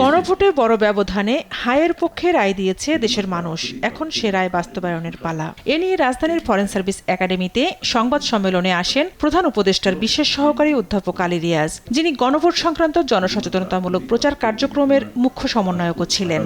গণভোটে বড় ব্যবধানে হায়ের পক্ষে রায় দিয়েছে দেশের মানুষ। এখন সে রায় বাস্তবায়নের পালা। এ নিয়ে রাজধানীর ফরেন সার্ভিস একাডেমিতে সংবাদ সম্মেলনে আসেন প্রধান উপদেষ্টার বিশেষ সহকারী অধ্যাপক আলী রিয়াজ, যিনি গণভোট সংক্রান্ত জনসচেতনতামূলক প্রচার কার্যক্রমের মুখ্য সমন্বয়কও ছিলেন।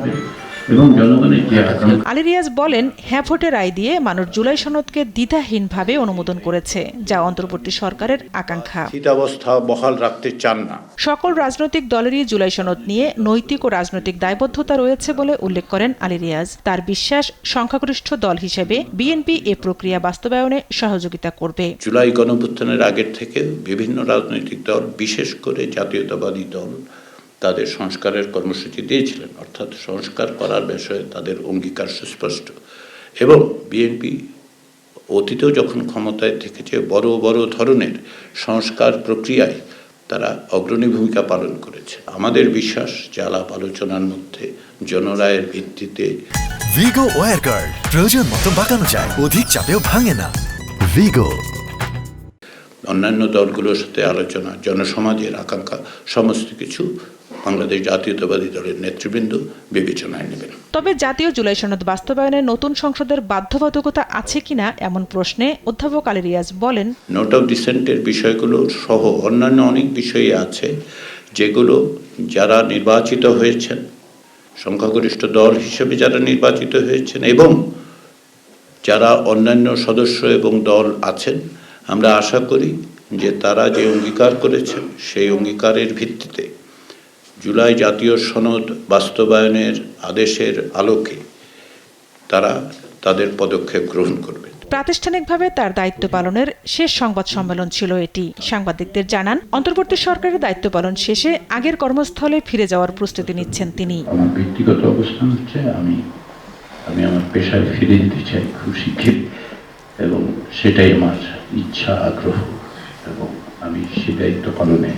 আলী রিয়াজ বলেন, হ্যাঁ ভোটে রায় দিয়ে মানুষ জুলাই সনদকে দ্বিধাহীনভাবে অনুমোদন করেছে, যা অন্তর্বর্তী সরকারের আকাঙ্ক্ষা। স্থিতাবস্থা বহাল রাখতে চান না। সকল রাজনৈতিক দলেরই জুলাই সনদ নিয়ে নৈতিক ও রাজনৈতিক দায়বদ্ধতা রয়েছে বলে উল্লেখ করেন আলী রিয়াজ। তার বিশ্বাস, সংখ্যাগরিষ্ঠ দল হিসেবে বিএনপি এ প্রক্রিয়া বাস্তবায়নে সহযোগিতা করবে। জুলাই গণঅভ্যুত্থানের আগের থেকে বিভিন্ন রাজনৈতিক দল, বিশেষ করে জাতীয়তাবাদী দল, তাদের সংস্কারের কর্মসূচি দিয়েছিলেন, অর্থাৎ সংস্কার করার বিষয়ে তাদের অঙ্গীকার সুস্পষ্ট। এবং বিএনপি অতীতেও যখন ক্ষমতায় থেকেছে বড় বড় ধরনের সংস্কার প্রক্রিয়ায় তারা অগ্রণী ভূমিকা পালন করেছে। আমাদের বিশ্বাস যে আলাপ আলোচনার মধ্যে জনরায়ের ভিত্তিতে ভিগো ওয়্যার গার্ড প্রয়োজন মতো বাঁকানো যায়, অধিক চাপেও ভাঙে না। ভিগো। অন্যান্য দলগুলোর সাথে আলোচনা, জনসমাজের আকাঙ্ক্ষা সমস্ত কিছু বাংলাদেশ জাতীয়তাবাদী দলের নেতৃবৃন্দ বিবেচনায় নেবেন। তবে জাতীয় জুলাই সনদ বাস্তবায়নে নতুন সংসদের বাধ্যবাধকতা আছে কিনা এমন প্রশ্নে অধ্যাপক আলী রিয়াজ বলেন, নোট অফ ডিসেন্টের বিষয়গুলো সহ অন্যান্য অনেক বিষয় আছে যেগুলো যারা নির্বাচিত হয়েছেন, সংখ্যাগরিষ্ঠ দল হিসেবে যারা নির্বাচিত হয়েছেন এবং যারা অন্যান্য সদস্য এবং দল আছেন, আমরা আশা করি যে তারা যে অঙ্গীকার করেছেন সেই অঙ্গীকারের ভিত্তিতে জুলাই জাতীয় সনদ বাস্তবায়নের আদেশের আলোকে তারা তাদের পদক্ষেপ গ্রহণ করবে। প্রাতিষ্ঠানিকভাবে তার দায়িত্ব পালনের শেষ সংবাদ সম্মেলন ছিল এটি। সাংবাদিকদের জানান, অন্তর্বর্তী সরকারের দায়িত্ব পালন শেষে আগের কর্মস্থলে ফিরে যাওয়ার প্রস্তুতি নিচ্ছেন তিনি। আমার ব্যক্তিগত অবস্থান হচ্ছে আমি আমার পেশায় ফিরে যেতে চাই খুব শীঘ্রই, এবং সেটাই আমার ইচ্ছা, আগ্রহ, এবং আমি সে দায়িত্ব পালনে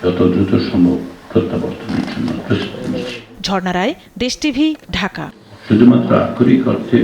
যত দ্রুত সম্ভব প্রত্যাবর্তনের জন্য প্রস্তুতি নিচ্ছি। ঝর্ণা রায়, দেশ টিভি, ঢাকা। শুধুমাত্র আক্ষরিক অর্থে